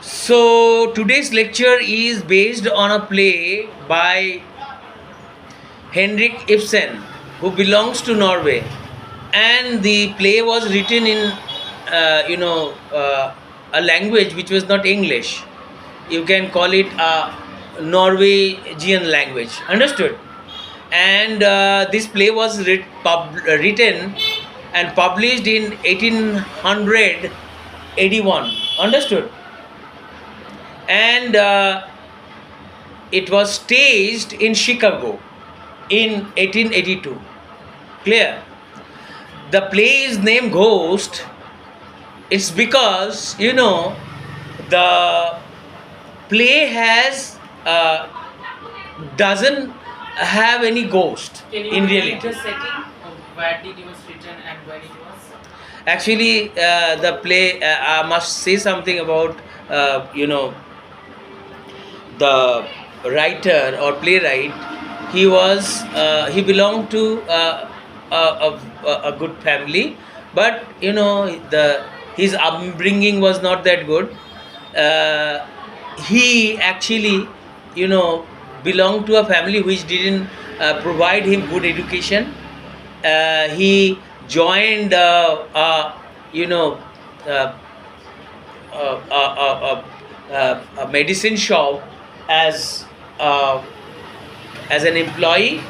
So today's lecture is based on a play by Henrik Ibsen, who belongs to Norway, and the play was written in, a language which was not English. You can call it a Norwegian language. Understood? And this play was written and published in 1881. Understood? And it was staged in Chicago in 1882. Clear? The play is named Ghost. It's because the play has doesn't have any ghost Can you in repeat reality. the setting of where it was written and when it was? Actually, the play, I must say something about the writer or playwright. He belonged to a good family, but the his upbringing was not that good. He actually you know belonged to a family which didn't provide him good education. He joined you know uh, a medicine shop as uh, as an employee.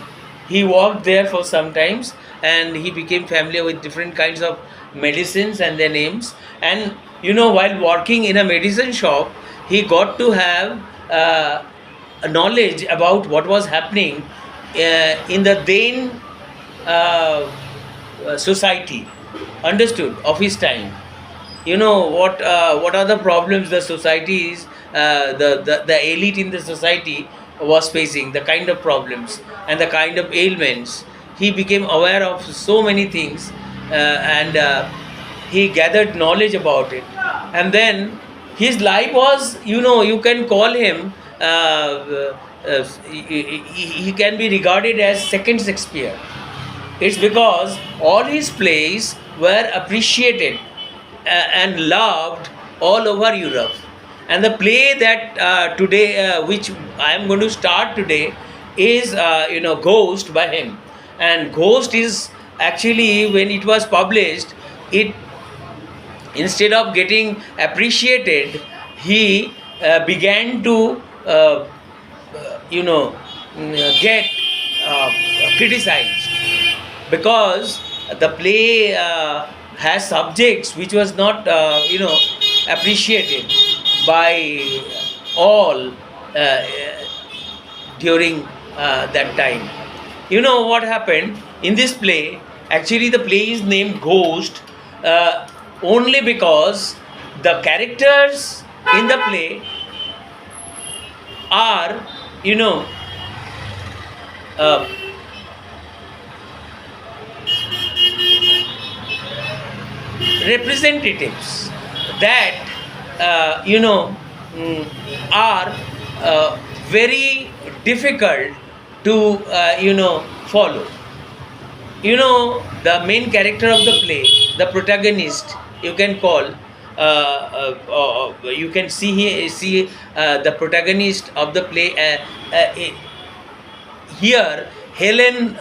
He worked there for some times, and he became familiar with different kinds of medicines and their names. And while working in a medicine shop, he got to have a knowledge about what was happening in the then society, understood, of his time. What are the problems the societies, the elite in the society was facing, the kind of problems and the kind of ailments. He became aware of so many things, and he gathered knowledge about it. And then his life was, you can call him, he can be regarded as second Shakespeare. It's because all his plays were appreciated and loved all over Europe. And the play that today, which I am going to start today, is Ghost by him. And Ghost is actually, when it was published, it, instead of getting appreciated, he began to get uh, criticized, because the play has subjects which was not appreciated by all during that time. What happened in this play? Actually, the play is named Ghost only because the characters in the play are uh, representatives that are very difficult to follow. The main character of the play, the protagonist, you can call, you can see the protagonist of the play, here, Helen,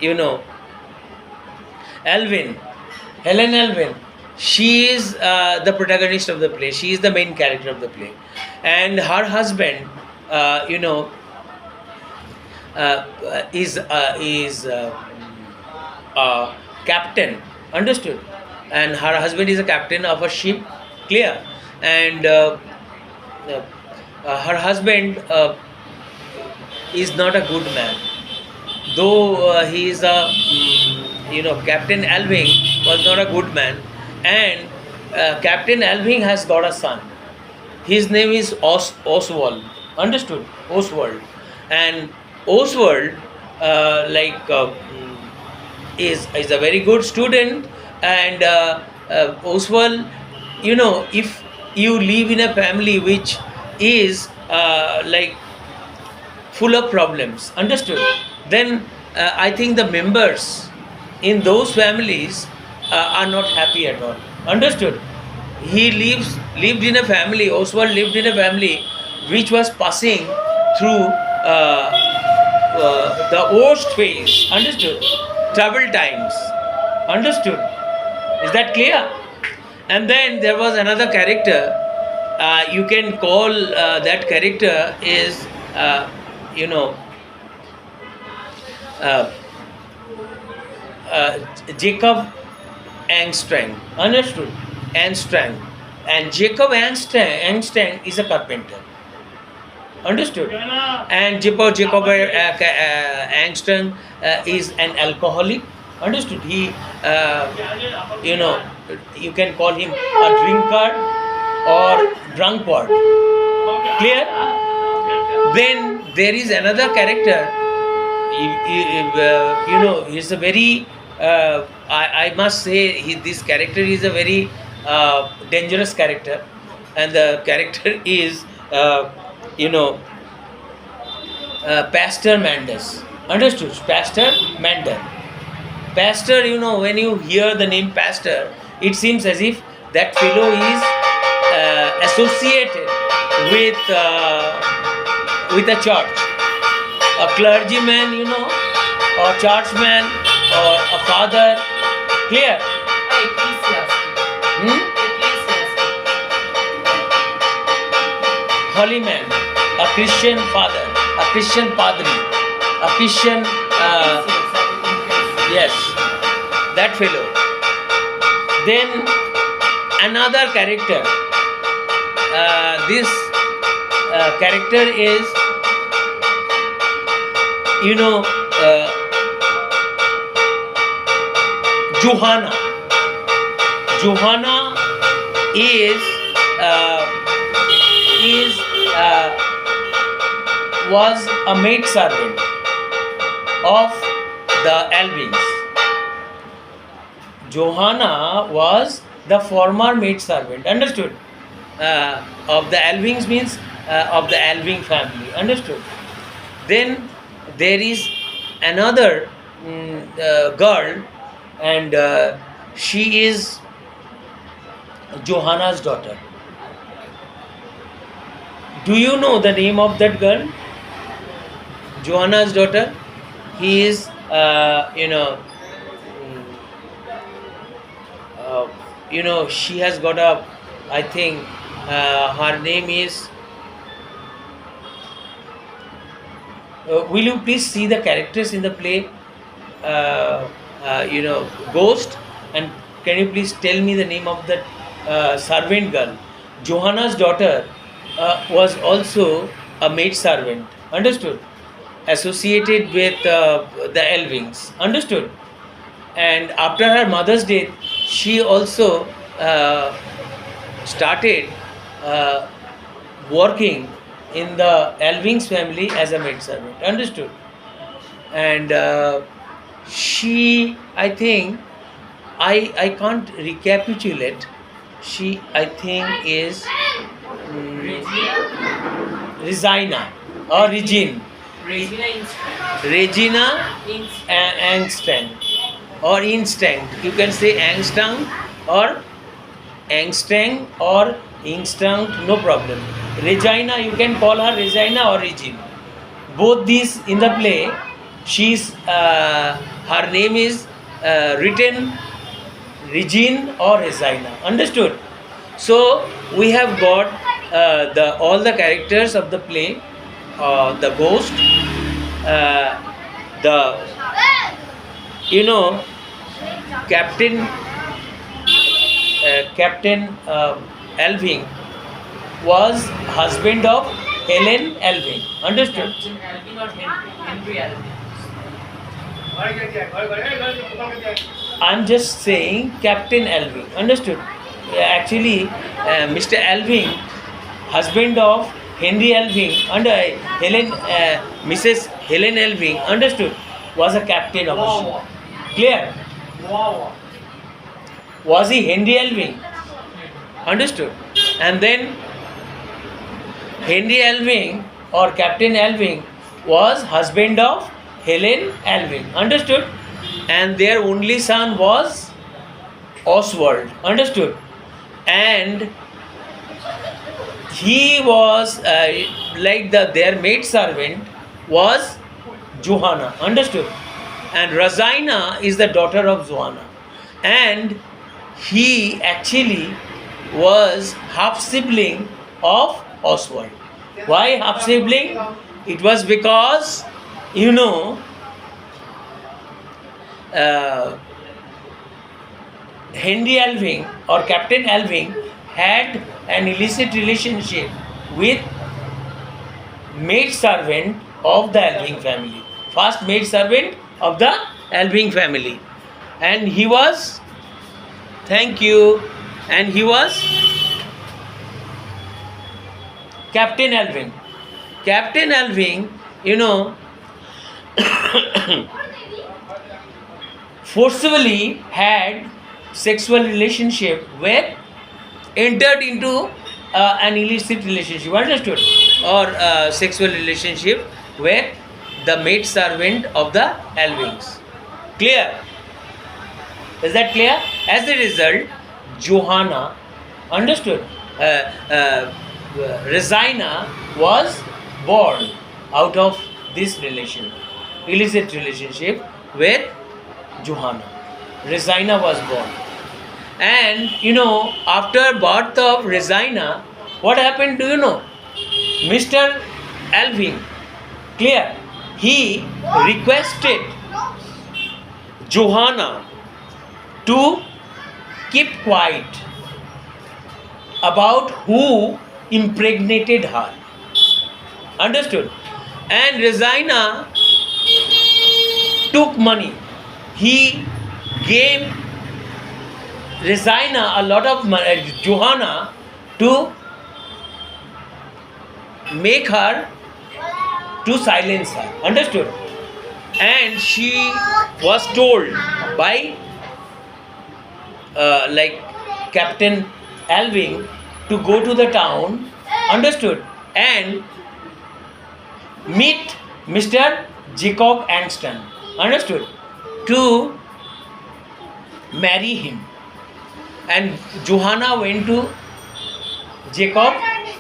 you know Alvin, Helen Alvin. She is the protagonist of the play. She is the main character of the play, and her husband, is a captain. Understood? And her husband is a captain of a ship. Clear? And her husband is not a good man, though he is a Captain Alving was not a good man. And Captain Alving has got a son. His name is Oswald. Understood? Oswald. And Oswald, is a very good student. And Oswald, if you live in a family which is full of problems, understood, then I think the members in those families are not happy at all, understood. he lived in a family. Oswald lived in a family which was passing through the worst phase. Understood? Troubled times. Understood? Is that clear? And then there was another character. You can call that character is you know uh, Jacob Angstrand. Understood? Angstrand. And Jacob Angstrand is a carpenter. Understood? And Jacob Angstrand is an alcoholic. Understood? He, you know, you can call him a drinker or drunkard. Clear? Then there is another character. He's a very. I must say, this character is a very dangerous character, and the character is, Pastor Mendes. Understood? Pastor Mendes. Pastor, when you hear the name Pastor, it seems as if that fellow is associated with a church, a clergyman, or churchman, or a father. Clear? Hmm? Holy man, a Christian father, a Christian padri, a Christian, yes, that fellow. Then another character. This character is, Johanna. Johanna is was a maid servant of the Alvings. Johanna was the former maid servant. Understood? Of the Alvings means of the Alving family. Understood? Then there is another girl, and she is Johanna's daughter. Do you know the name of that girl? Johanna's daughter. He is, she has got a, I think, her name is. Will you please see the characters in the play? Ghost, and can you please tell me the name of that servant girl? Johanna's daughter was also a maid servant. Understood? Associated with the Elvings. Understood? And after her mother's death, she also started working in the Elvings family as a maid servant. Understood? And she, I think, I can't recapitulate. She, I think, is Regina or Regine. Regina Angstrand or Instinct. You can say Angstrand or Angstrand or Instinct, no problem. Regina, you can call her Regina or Regine. Both these in the play, she's her name is written Regine or Regina. Understood? So we have got all the characters of the play, the ghost, Captain Alving was husband of Helen Alving. Understood? Captain Alvin or Henry Alvin? I'm just saying Captain Alving. Understood? Actually, Mr. Alving, husband of Henry Alving, and Mrs. Helen Alving, understood, was a captain of the ship. Clear? Was he Henry Alving? Understood? And then Henry Alving or Captain Alving was husband of Helen Alving. Understood? And their only son was Oswald. Understood? and he was like their maid servant was Johanna, understood? And Razina is the daughter of Johanna, and he actually was half sibling of Oswald. Why half sibling? It was because, you know, uh, Henry Alving or Captain Alving had an illicit relationship with maid servant of the Alving family, first maid servant of the Alving family, and he was, thank you, and he was Captain Alving. Captain Alving, you know, forcibly had sexual relationship with, entered into an illicit relationship, understood, or sexual relationship with the maid servant of the Alvings. Clear? Is that clear? As a result, Johanna, understood, Resina was born out of this relation, illicit relationship with Johanna. Resina was born. And you know, after birth of Resina, what happened? Do you know? Mr. Alving, clear? He requested Johanna to keep quiet about who impregnated her. Understood? And Resina took money. He gave Resina a lot of money, Johanna, to make her, to silence her. Understood? And she was told by like Captain Alving to go to the town, understood, and meet Mr. Jacob Angston, understood, to marry him. And Johanna went to Jacob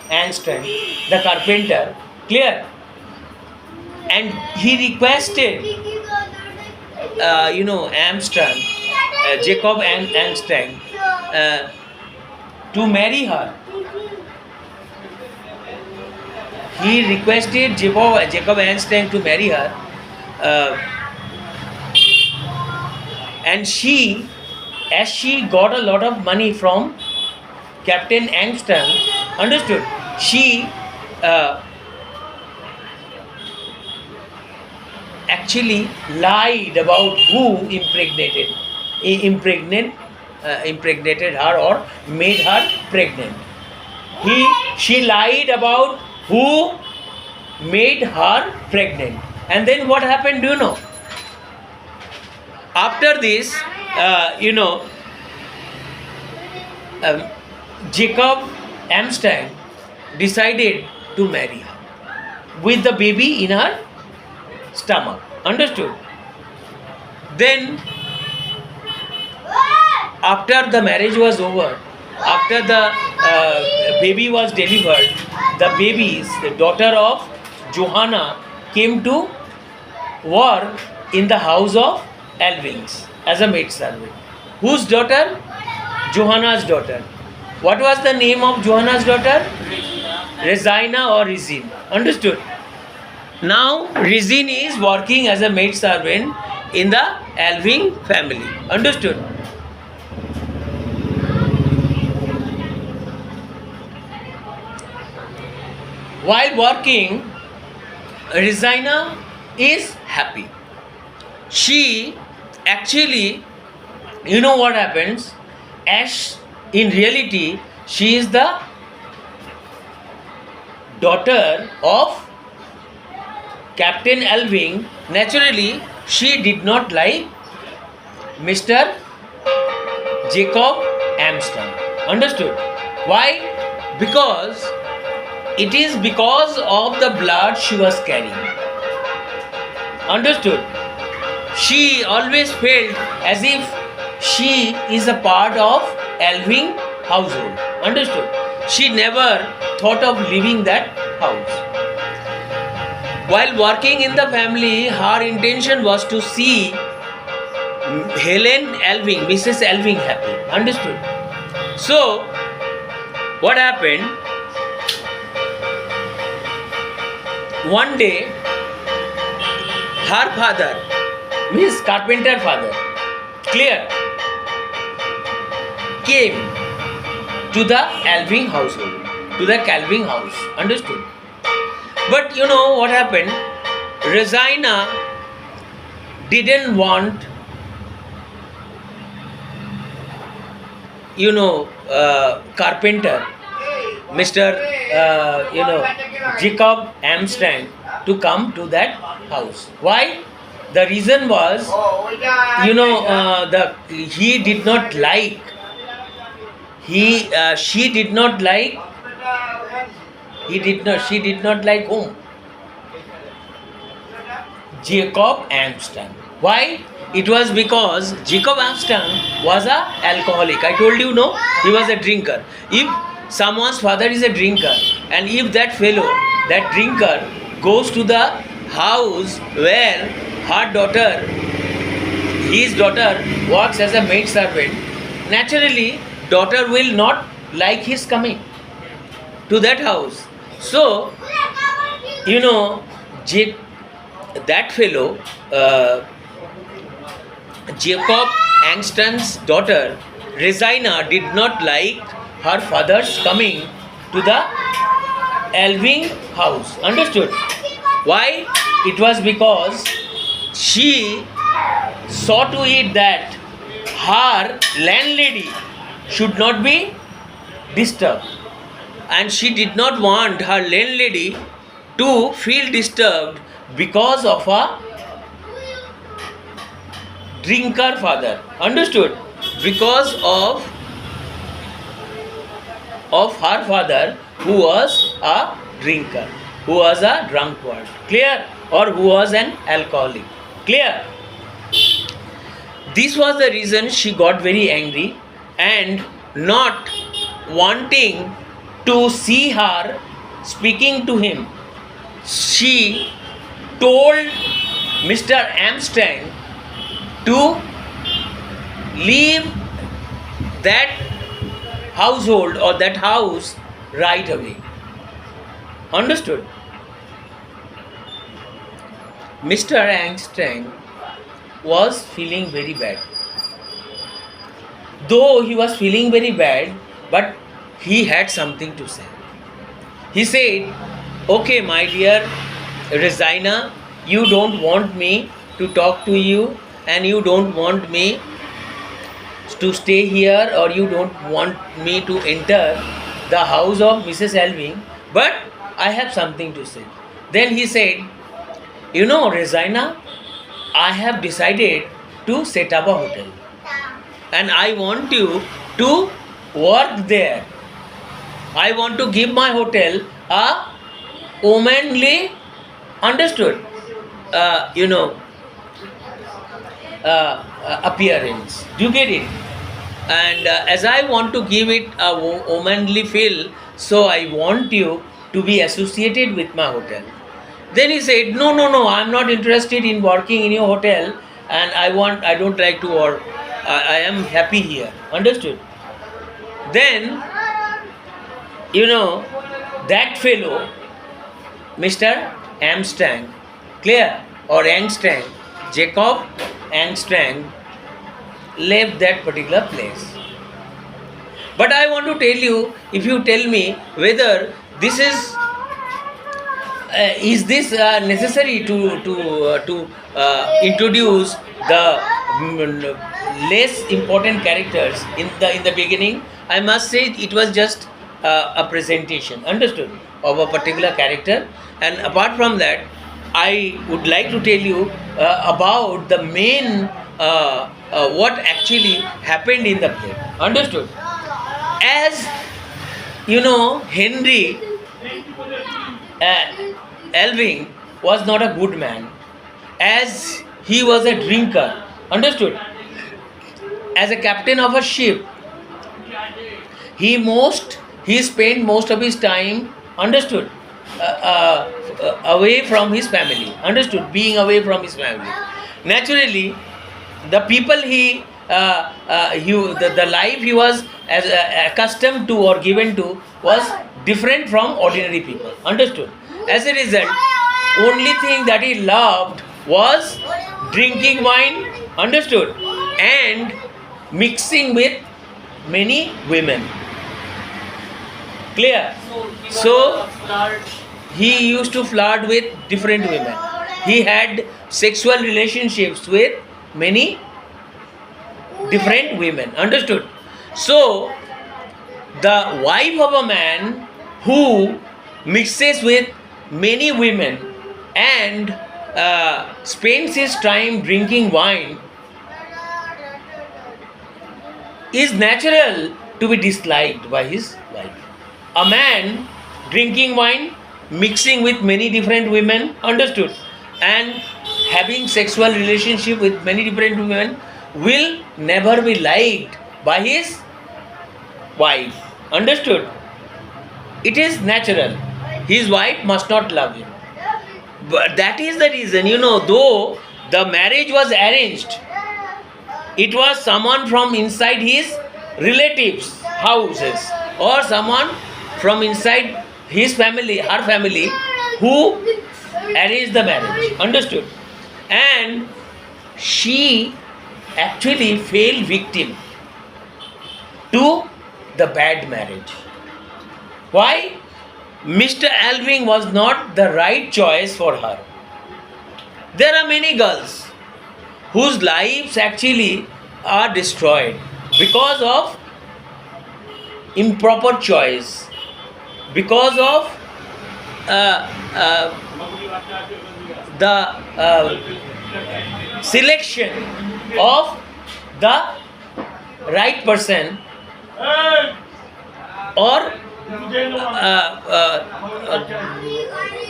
Angston, the carpenter, clear, and he requested, Armstrong, Jacob and Armstrong, to marry her. He requested Jacob Armstrong to marry her, and she, as she got a lot of money from Captain Armstrong, understood, she actually lied about who impregnated her or made her pregnant. She lied about who made her pregnant. And then what happened? Do you know? After this, Jacob Armstrong decided to marry her with the baby in her stomach. Understood? Then, after the marriage was over, after the baby was delivered, the daughter of Johanna, came to work in the house of Alvings as a maid servant. Whose daughter? Johanna's daughter. What was the name of Johanna's daughter? Resina or Rezin. Understood? Now Rezin is working as a maid servant in the Alving family. Understood? While working, Resina is happy. She actually, you know what happens? As in reality, she is the daughter of Captain Alving. Naturally, she did not like Mr. Jacob Armstrong. Understood? Why? Because it is because of the blood she was carrying. Understood? She always felt as if she is a part of Alving household. Understood? She never thought of leaving that house. While working in the family, her intention was to see Helen Elving, Mrs. Elving happy. Understood? So, what happened? One day, her father, means carpenter father, clear, came to the Elving household, to the Calving house. Understood? But you know what happened? Regina didn't want, carpenter, Mr. Jacob Amstrang, to come to that house. Why? The reason was, he did not like, she did not like, she did not like whom? Jacob Amstrang. Why? It was because Jacob Amstrang was a alcoholic. I told you, no, he was a drinker. If someone's father is a drinker, and if that fellow, that drinker, goes to the house where her daughter, his daughter, works as a maid servant, naturally, daughter will not like his coming to that house. So, that fellow, Jacob Angstron's daughter, Regina, did not like her father's coming to the Elving house. Understood? Why? It was because she saw to it that her landlady should not be disturbed. And she did not want her landlady to feel disturbed because of a drinker father. Understood? Because of her father, who was a drinker, who was a drunkard. Clear? Or who was an alcoholic. Clear? This was the reason she got very angry, and not wanting to see her speaking to him, she told Mr. Amstrang to leave that household or that house right away. Understood? Mr. Amstrang was feeling very bad. Though he was feeling very bad, but he had something to say. He said, "Okay, my dear Regina, you don't want me to talk to you, and you don't want me to stay here, or you don't want me to enter the house of Mrs. Elving, but I have something to say." Then he said, Regina, I have decided to set up a hotel, and I want you to work there. I want to give my hotel a womanly, understood, appearance. Do you get it? And as I want to give it a womanly feel, so I want you to be associated with my hotel. Then he said, no, I'm not interested in working in your hotel, and I don't like to work. I am happy here. Understood? Then, that fellow, Mr. Amstrang, clear? Or Angstrang, Jacob Angstrang, left that particular place. But I want to tell you, if you tell me whether this is this necessary to introduce the less important characters in the beginning, I must say it was just a presentation, understood, of a particular character. And apart from that, I would like to tell you about the main what actually happened in the play. Understood? As Henry Elving was not a good man, as he was a drinker. Understood? As a captain of a ship, He spent most of his time, understood, away from his family, understood, being away from his family. Naturally, the people the life he was accustomed to or given to was different from ordinary people, understood. As a result, only thing that he loved was drinking wine, understood, and mixing with many women. Clear? So he used to flirt with different women. He had sexual relationships with many different women. Understood? So the wife of a man who mixes with many women and spends his time drinking wine is natural to be disliked by his wife. A man drinking wine, mixing with many different women, understood, and having sexual relationship with many different women will never be liked by his wife, understood. It is natural. His wife must not love him. But that is the reason, though the marriage was arranged, it was someone from inside his relatives' houses or someone from inside his family, her family, who arranged the marriage. Understood? And she actually fell victim to the bad marriage. Why? Mr. Alving was not the right choice for her. There are many girls whose lives actually are destroyed because of improper choice, because of the selection of the right person, or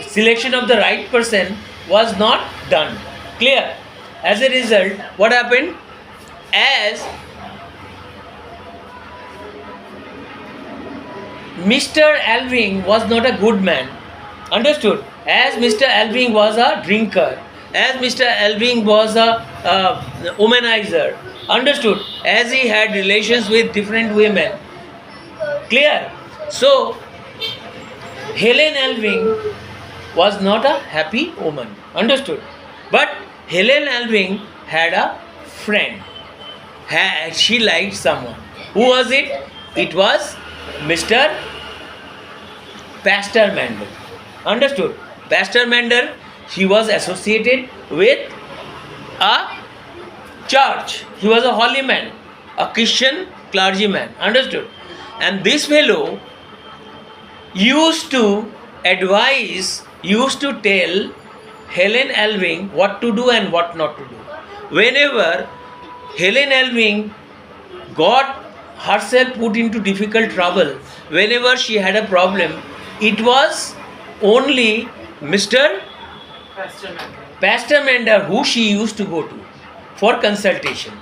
selection of the right person was not done. Clear? As a result, what happened? As Mr. Alving was not a good man, understood? As Mr. Alving was a drinker, as Mr. Alving was a womanizer, understood? As he had relations with different women. Clear? So, Helen Alving was not a happy woman, understood? But Helen Alving had a friend. She liked someone. Who was it? It was Mr. Pastor Mander. Understood? Pastor Mander, he was associated with a church. He was a holy man, a Christian clergyman. Understood? And this fellow used to advise, used to tell Helen Alving what to do and what not to do. Whenever Helen Alving got herself put into difficult trouble, whenever she had a problem, it was only Mr. Pastor Mender who she used to go to for consultation.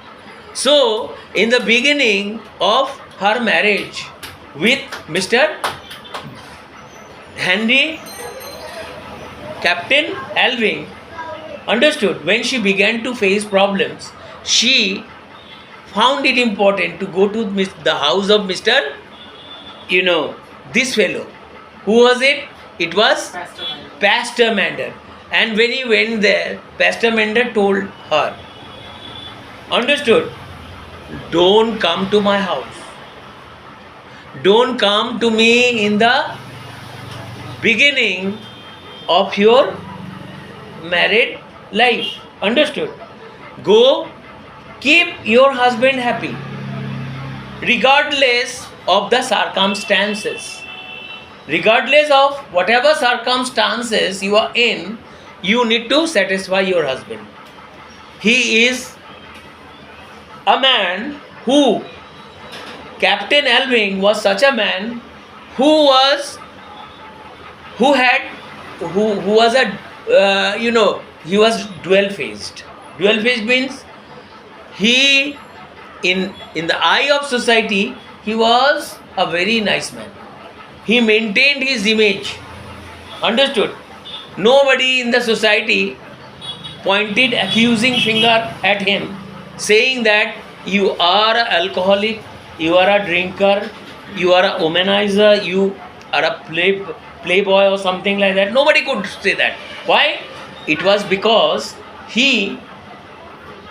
So, in the beginning of her marriage with Mr. Henry Captain Alving, understood, when she began to face problems, she found it important to go to the house of Mr. This fellow. Who was it? It was Pastor Mander. And when he went there, Pastor Mander told her, understood, don't come to my house. Don't come to me in the beginning of your married life. Understood? Go, keep your husband happy, regardless of the circumstances. Regardless of whatever circumstances you are in, you need to satisfy your husband. He is a man who, Captain Alving was such a man who was he was dual faced. Dual faced means he, in the eye of society, he was a very nice man. He maintained his image. Understood? Nobody in the society pointed accusing finger at him, saying that you are an alcoholic, you are a drinker, you are a womanizer, you are a playboy or something like that. Nobody could say that. Why? It was because he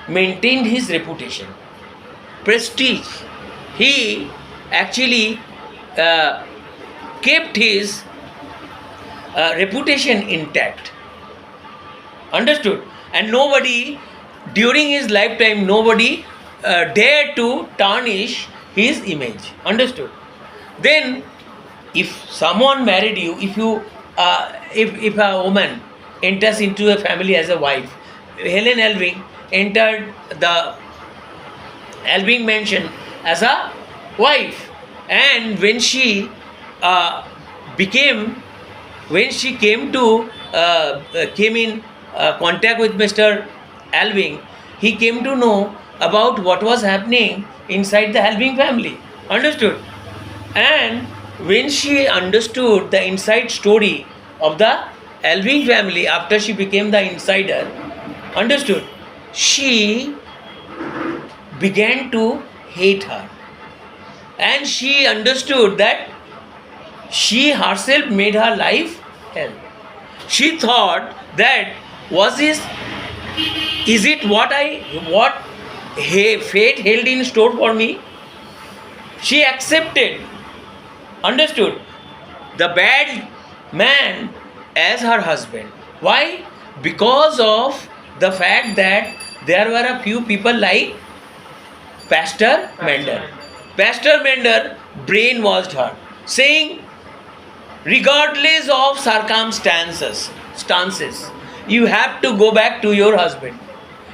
maintained his reputation, prestige. He actually uh, kept his reputation intact. Understood? And nobody, during his lifetime, nobody dared to tarnish his image. Understood? Then, if someone married you, if a woman enters into a family as a wife, Helen Elving entered the Elving mansion as a wife, and when she uh, became when she came in contact with Mr. Alving, he came to know about what was happening inside the Alving family. Understood? And when she understood the inside story of the Alving family after she became the insider, understood, she began to hate her. And she understood that she herself made her life hell. She thought that was this is it what fate held in store for me? She accepted, understood, the bad man as her husband. Why? Because of the fact that there were a few people like Pastor Mender. Pastor Mender brainwashed her, saying, regardless of stances, you have to go back to your husband.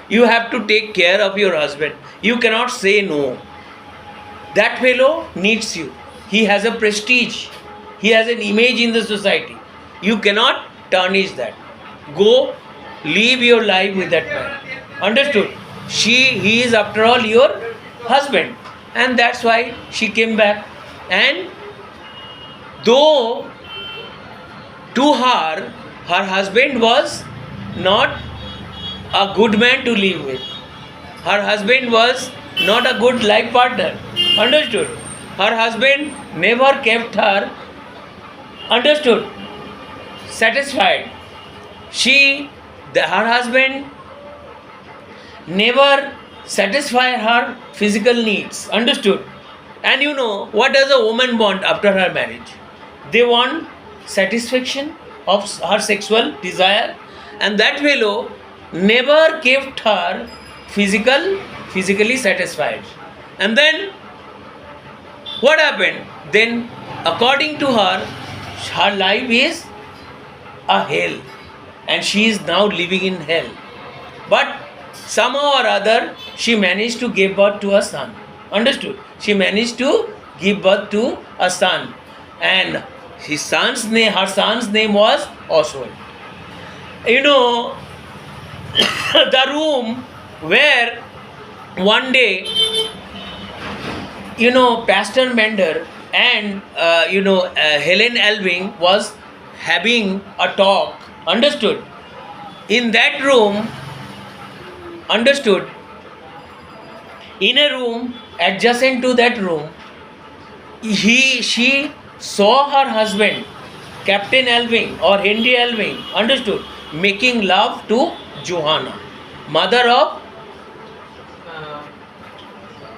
You have to take care of your husband. You cannot say no. That fellow needs you. He has a prestige. He has an image in the society. You cannot tarnish that. Go live your life with that man. Understood? He is after all your husband. And that's why she came back. And though to her, her husband was not a good man to live with. Her husband was not a good life partner. Understood? Her husband never kept her, understood, satisfied. Her husband never satisfied her physical needs. Understood? And you know, what does a woman want after her marriage? They want satisfaction of her sexual desire, and that fellow never kept her physically satisfied. And then what happened? Then, according to her, her life is a hell, and she is now living in hell. But somehow or other, she managed to give birth to a son. Understood? She managed to give birth to a son, and her son's name was Oswald. You know, the room where one day, Pastor Mender and Helen Elving was having a talk. Understood? In that room, understood, in a room adjacent to that room, she saw her husband, Captain Elving or Henry Elving, understood, making love to Johanna, mother of uh,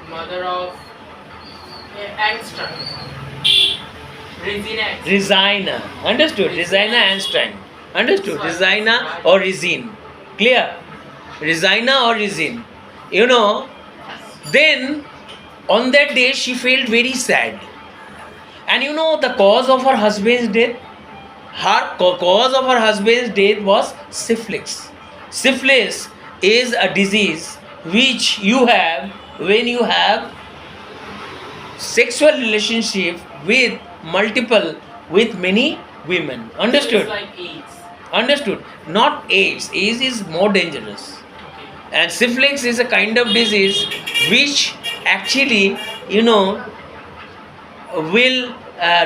mother of Einstein. Resina. Understood? Resina Einstein. Understood? Resina or Resine. Clear? Resina or Resine. Then on that day she felt very sad. And the cause of her husband's death? Cause of her husband's death was syphilis. Syphilis is a disease which you have when you have sexual relationship with many women. Understood? It's like AIDS. Understood? Not AIDS. AIDS is more dangerous. Okay. And syphilis is a kind of disease which actually, will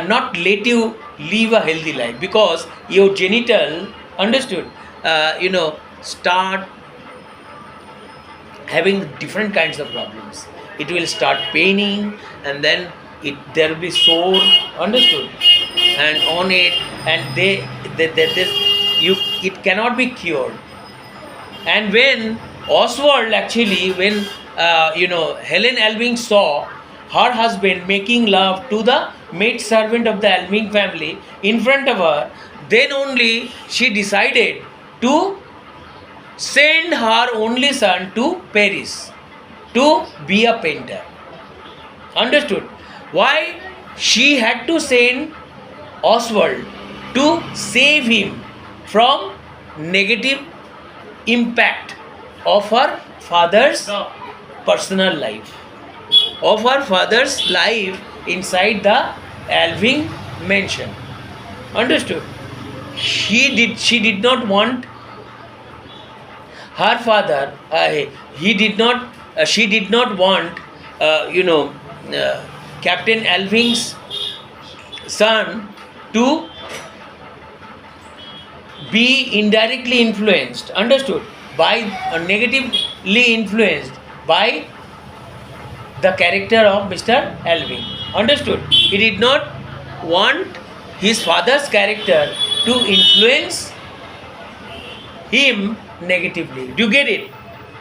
not let you live a healthy life, because your genital, understood, start having different kinds of problems. It will start paining, and then there will be sore, understood, and on it, and this you it cannot be cured. And when Oswald actually, when Helen Alving saw her husband making love to the maid servant of the Alving family in front of her, then only she decided to send her only son to Paris to be a painter. Understood? Why she had to send Oswald? To save him from negative impact of her father's personal life, of her father's life inside the Alving mansion. Understood? She did not want her father, he did not, she did not want, Captain Alving's son to be indirectly influenced, understood, by negatively influenced by the character of Mr. Alving, understood. He did not want his father's character to influence him negatively. Do you get it?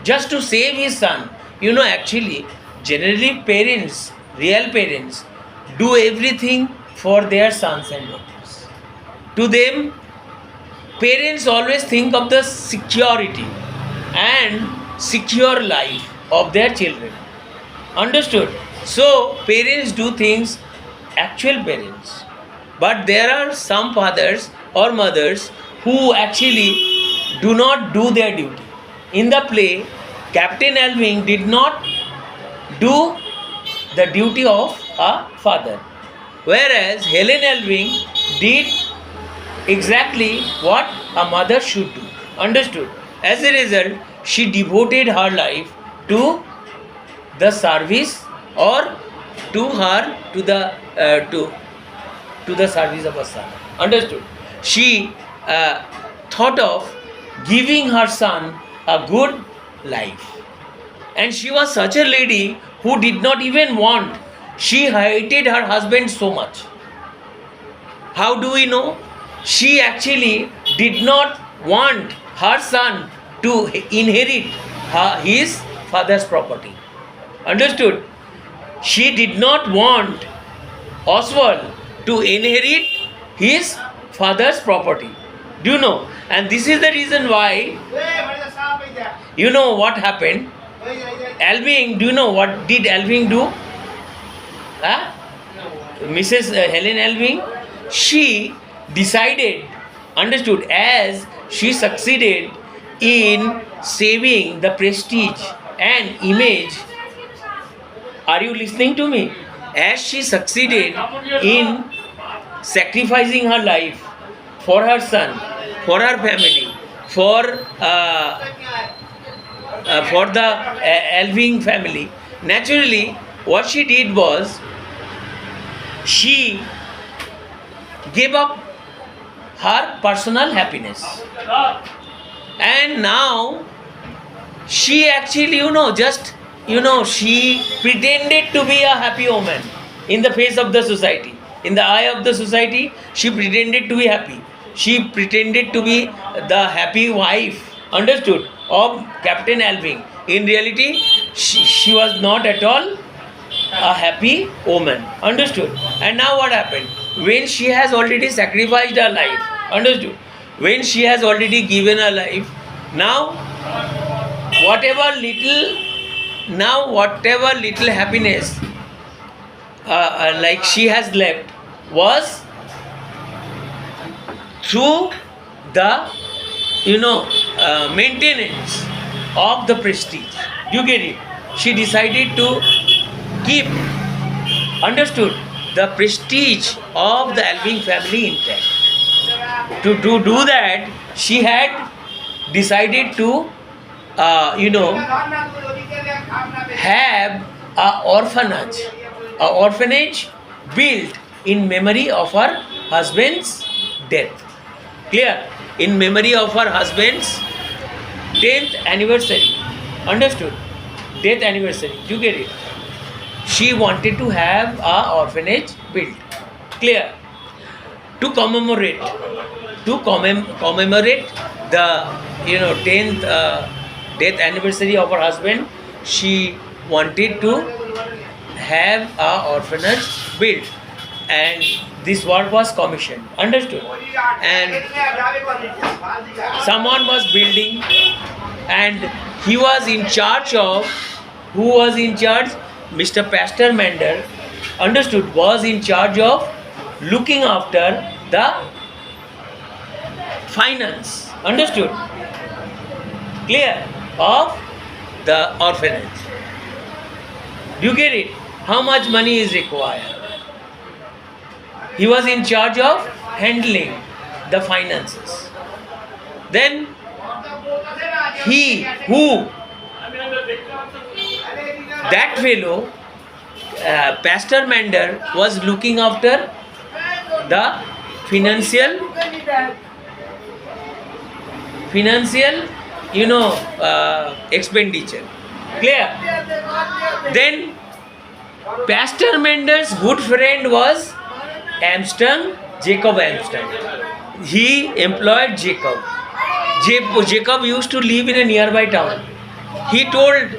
Just to save his son. Actually, generally parents, real parents, do everything for their sons and daughters. To them, parents always think of the security and secure life of their children. Understood? So, parents do things, actual parents. But there are some fathers or mothers who actually do not do their duty. In the play, Captain Alving did not do the duty of a father, whereas Helen Alving did exactly what a mother should do. Understood? As a result, she devoted her life to the service, or to her, to the service of a son. Understood? She thought of giving her son a good life. And she was such a lady who did not even want, she hated her husband so much. How do we know? She actually did not want her son to inherit his father's property. Understood? She did not want Oswald to inherit his father's property. Do you know? And this is the reason why, you know what happened? Alving, do you know what did Alving do? Huh? Mrs. Helen Alving, she decided, understood, as she succeeded in saving the prestige and image. Are you listening to me? As she succeeded in sacrificing her life for her son, for her family, for the Alving family, naturally, what she did was she gave up her personal happiness, and now she actually, she pretended to be a happy woman in the face of the society. In the eye of the society, she pretended to be happy. She pretended to be the happy wife, understood, of Captain Alving. In reality, she was not at all a happy woman, understood. And now what happened? When she has already sacrificed her life, understood, when she has already given her life, now whatever little happiness like she has left was through the maintenance of the prestige. You get it? She decided to keep, understood, the prestige of the Alving family intact. To do that, she had decided to have a orphanage built in memory of her husband's death. Clear? In memory of her husband's 10th anniversary. Understood? Death anniversary. You get it? She wanted to have a orphanage built. Clear? To commemorate the 10th death anniversary of her husband, she wanted to have a orphanage built, and this work was commissioned. Understood? And someone was building, and he was in charge of, who was in charge? Mr. Pastor Mender, understood, was in charge of looking after the finance. Understood? Clear? Of the orphanage. Do you get it? How much money is required? He was in charge of handling the finances. Then that fellow, Pastor Mander, was looking after the financial, expenditure. Clear? Then Pastor Mender's good friend was Amstrong, Jacob Amstrong. He employed Jacob. Jacob used to live in a nearby town. He told,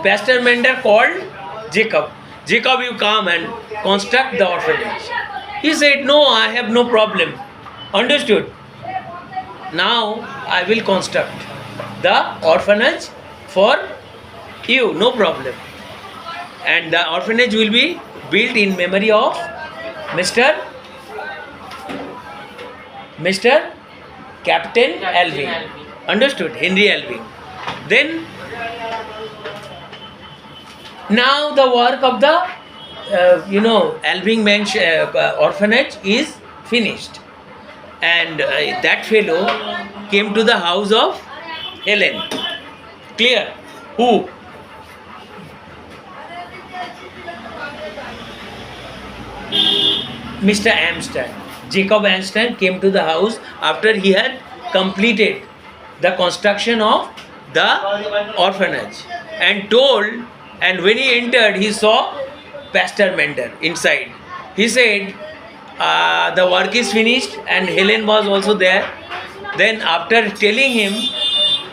Pastor Mender called Jacob, you come and construct the orphanage. He said, no, I have no problem. Understood? Now I will construct the orphanage for you, no problem. And the orphanage will be built in memory of Mr. Captain Alving. Understood? Henry Alving. Then now the work of the Alving orphanage is finished, and that fellow came to the house of Helen. Clear? Who? Mr. Amstrad. Jacob Amstrad came to the house after he had completed the construction of the orphanage, and when he entered, he saw Pastor Mender inside. He said, the work is finished, and Helen was also there. Then after telling him,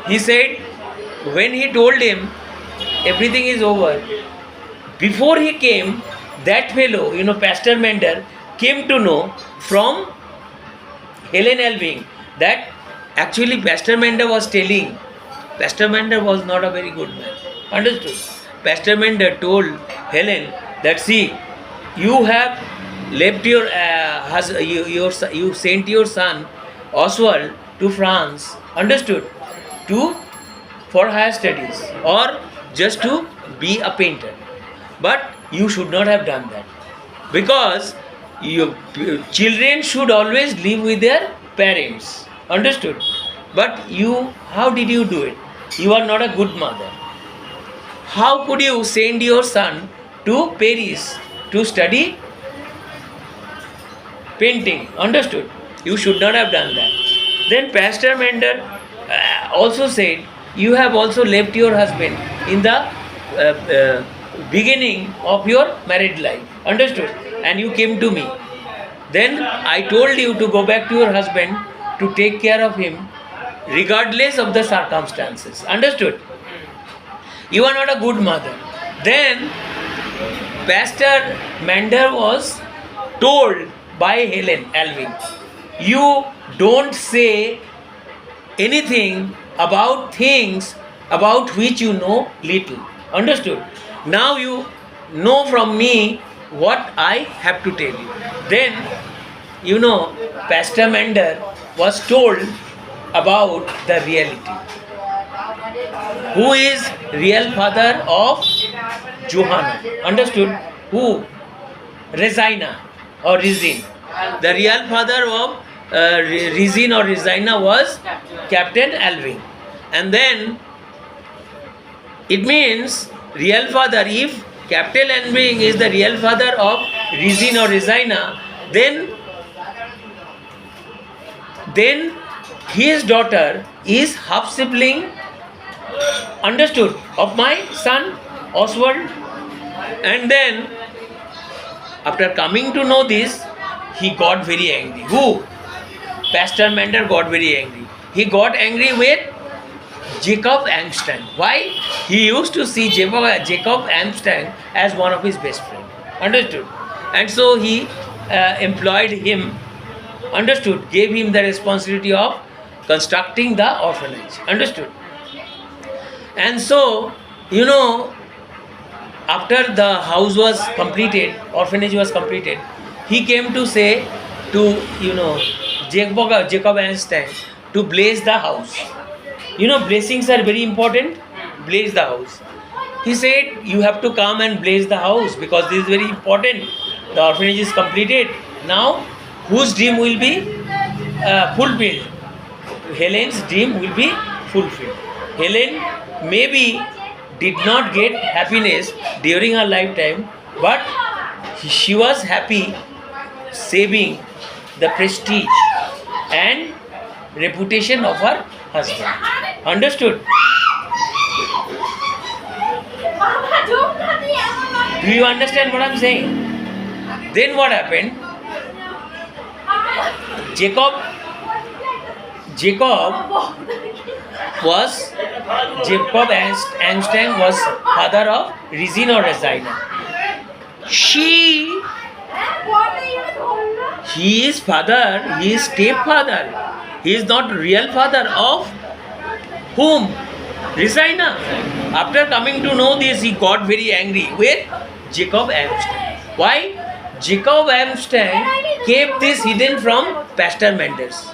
he said, when he told him everything is over, before he came, that fellow, Pastor Mender, came to know from Helen Alving that actually Pastor Mender was telling. Pastor Mender was not a very good man. Understood? Pastor Mender told Helen that, see, you have left your you sent your son Oswald to France. Understood? For higher studies or just to be a painter. But you should not have done that, because your children should always live with their parents. Understood? But how did you do it? You are not a good mother. How could you send your son to Paris to study painting? Understood? You should not have done that. Then Pastor Mender also said, you have also left your husband in the beginning of your married life. Understood? And you came to me. Then I told you to go back to your husband to take care of him regardless of the circumstances. Understood? You are not a good mother. Then Pastor Mander was told by Helen Alving, you don't say anything about things about which you know little. Understood? Now you know from me what I have to tell you. Then, Pastor Mander was told about the reality. Who is real father of Johanna? Understood? Who? Resina or Rizin. The real father of Rizin or Rizina was Captain Alving. And then it means real father, if capital N being is the real father of Rizin or Rizina, then his daughter is half sibling, understood, of my son Oswald. And then after coming to know this, he got very angry. Who? Pastor Mender got very angry. He got angry with Jacob Amstein. Why? He used to see Jacob Amstein as one of his best friends. Understood? And so he employed him, understood, gave him the responsibility of constructing the orphanage. Understood? And so, after the house was completed, orphanage was completed, he came to say to, Jacob Einstein to blaze the house. Blessings are very important. Blaze the house. He said, you have to come and blaze the house because this is very important. The orphanage is completed. Now, whose dream will be fulfilled? Helen's dream will be fulfilled. Helen maybe did not get happiness during her lifetime, but she was happy saving the prestige and reputation of her husband. Understood? Do you understand what I'm saying? Then what happened? Jacob Einstein was father of Rizin or Razina. He is father, he is stepfather. He is not real father of whom? Razina. After coming to know this, he got very angry with Jacob Amstein. Why? Jacob Amstein kept this hidden from Pastor Mendes,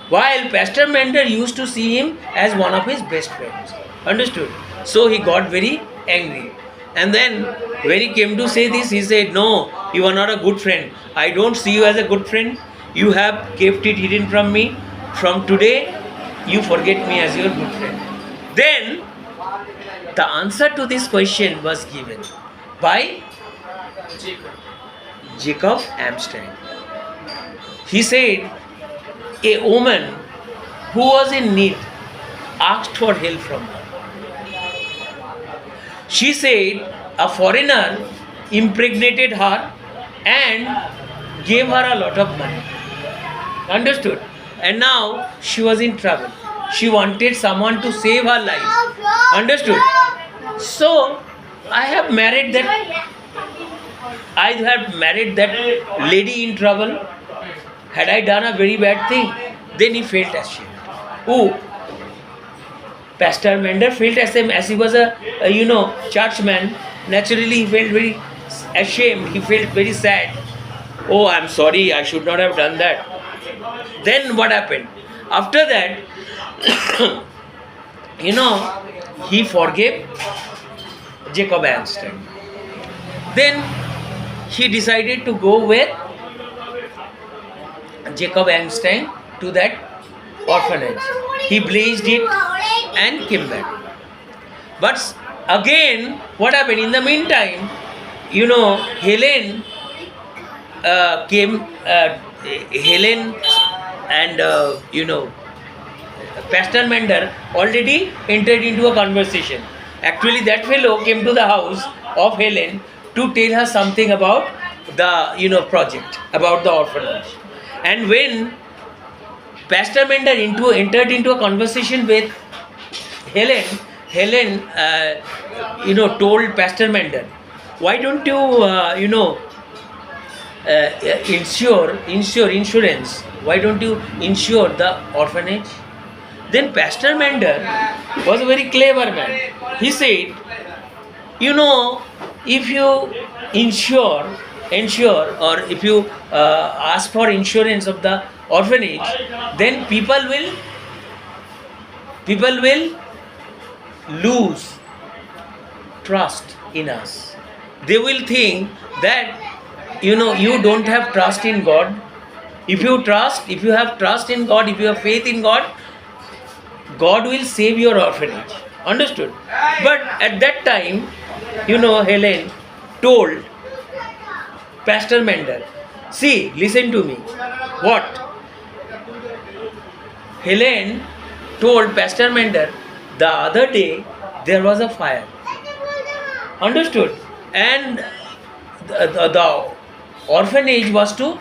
while Pastor Mender used to see him as one of his best friends. Understood? So he got very angry. And then when he came to say this, he said, no, you are not a good friend. I don't see you as a good friend. You have kept it hidden from me. From today, you forget me as your good friend. Then the answer to this question was given by Jacob Amstein. He said, a woman who was in need asked for help from her. She said a foreigner impregnated her and gave her a lot of money. Understood? And now she was in trouble. She wanted someone to save her life. Understood? So I have married that lady in trouble. Had I done a very bad thing? Then he felt ashamed. Who? Pastor Mender felt ashamed as he was a churchman. Naturally, he felt very ashamed. He felt very sad. Oh, I'm sorry, I should not have done that. Then what happened? After that, he forgave Jacob Einstein. Then he decided to go with Jacob Einstein to that orphanage. He blazed it and came back. But again, what happened? In the meantime, Helen came. Helen and Pastor Mender already entered into a conversation. Actually, that fellow came to the house of Helen to tell her something about the project, about the orphanage. And when Pastor Mender entered into a conversation with Helen told Pastor Mender, why don't you insurance? Why don't you insure the orphanage? Then Pastor Mender was a very clever man. He said, if you insure or if you ask for insurance of the orphanage, then people will lose trust in us. They will think that you don't have trust in God. If you have trust in God, if you have faith in God, God will save your orphanage. Understood? But at that time, Helen told Pastor Mendel, see, listen to me. What? Helen told Pastor Mendel, the other day there was a fire. Understood? And the orphanage was to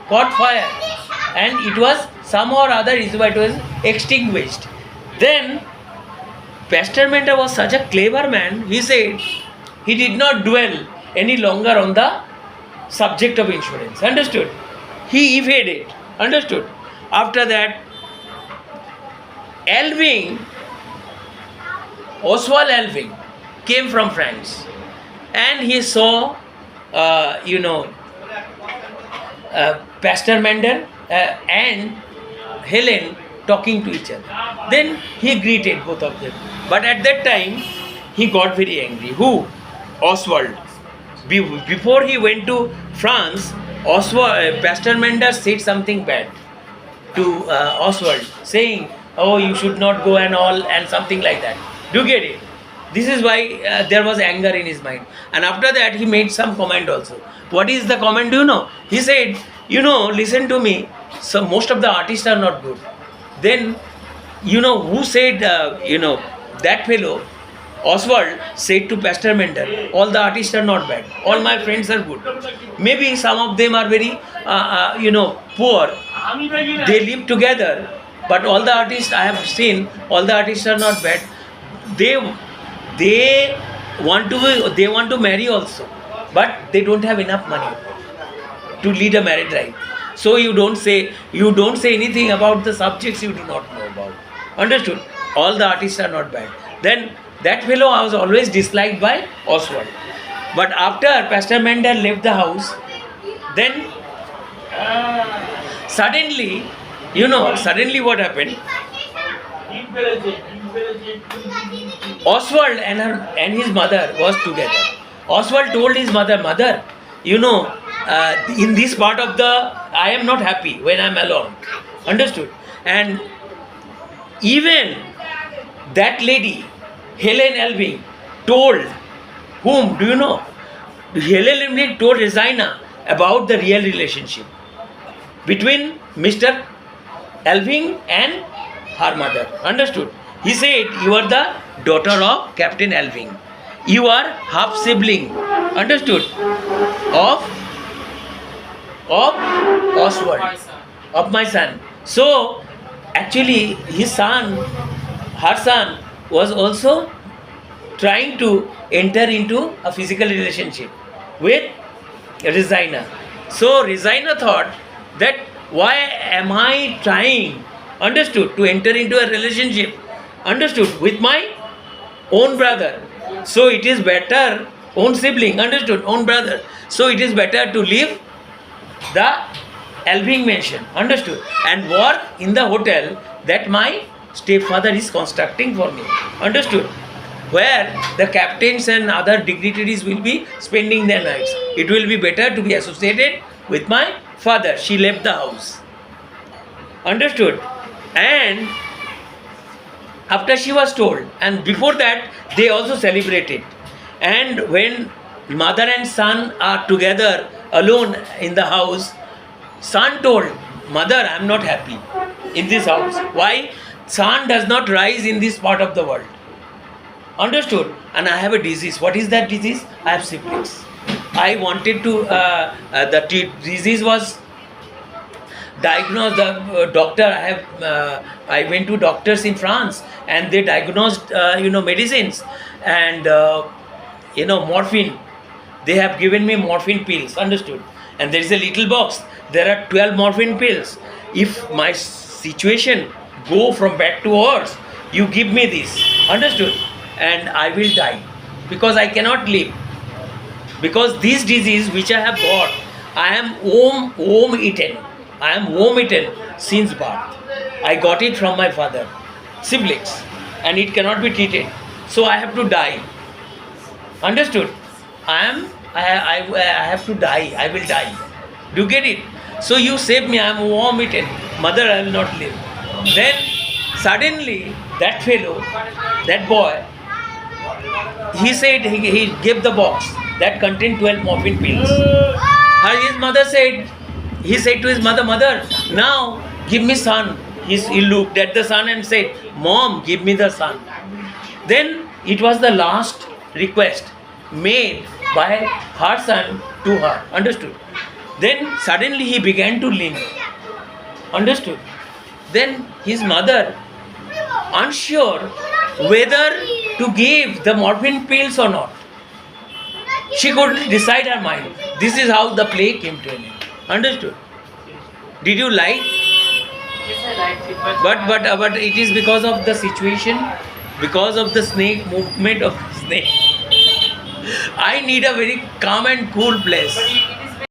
caught fire, and it was somehow or other it was extinguished. Then Pastor Mendel was such a clever man, he said he did not dwell any longer on the subject of insurance. Understood? He evaded. Understood? After that, Elving, Oswald Elving, came from France, and he saw, Pastor Mendel and Helen talking to each other. Then he greeted both of them. But at that time, he got very angry. Who? Oswald. Before he went to France, Pastor Mendel said something bad to Oswald, saying, "Oh, you should not go and all," and something like that. Do you get it? This is why there was anger in his mind. And after that, he made some comment also. What is the comment? Do you know? He said, listen to me. So most of the artists are not good. Then, who said, that fellow, Oswald, said to Pastor Mendel, all the artists are not bad. All my friends are good. Maybe some of them are very, poor. They live together. But all the artists I have seen, all the artists are not bad. They want to marry also, but they don't have enough money to lead a married life. So you don't say anything about the subjects you do not know about. Understood? All the artists are not bad. Then that fellow was always disliked by Oswald. But after Pastor Mendel left the house, then suddenly what happened? Oswald and his mother was together. Oswald told his mother, "Mother, in this part of I am not happy when I am alone." Understood? And even that lady, Helen Elving, told whom? Do you know? Helen Elving told Regina about the real relationship between Mr. Elving and her mother. Understood? He said, "You are the daughter of Captain Elving. You are half sibling." Understood? Of Oswald, of my son. So actually her son was also trying to enter into a physical relationship with Regina. So Regina thought that, why am I trying, understood, to enter into a relationship, understood, with my own brother? So it is better, own sibling, understood, own brother. So it is better to leave the Elving mansion, understood, and work in the hotel that my stepfather is constructing for me, understood, where the captains and other dignitaries will be spending their nights. It will be better to be associated with my father. She left the house, understood. And after she was told, and before that they also celebrated, and when mother and son are together alone in the house, son told mother, "I am not happy in this house. Why? Sun does not rise in this part of the world." Understood? And I have a disease. What is that disease? I have syphilis. I wanted to, the disease was diagnosed. The doctor, I went to doctors in France, and they diagnosed, medicines, and, morphine. They have given me morphine pills, understood? And there is a little box. There are 12 morphine pills. If my situation go from bad to worse, you give me this, understood? And I will die, because I cannot live. Because this disease which I have got, I am home eaten. I am home eaten since birth. I got it from my father, siblings, and it cannot be treated. So I have to die. Understood? I have to die. I will die. Do you get it? So you save me. I am home eaten. Mother, I will not live. Then suddenly that fellow, that boy, he said he gave the box that contained 12 morphine pills. His mother said, he said to his mother, Mother, now give me son. He looked at the son and said, Mom, give me the son. Then it was the last request made by her son to her. Understood? Then suddenly he began to limp. Understood? Then his mother, unsure whether to give the morphine pills or not, she couldn't decide her mind. This is how the play came to an end. Understood? Did you like? Yes, I liked it, But it is because of the situation, because of the snake movement of the snake. I need a very calm and cool place. but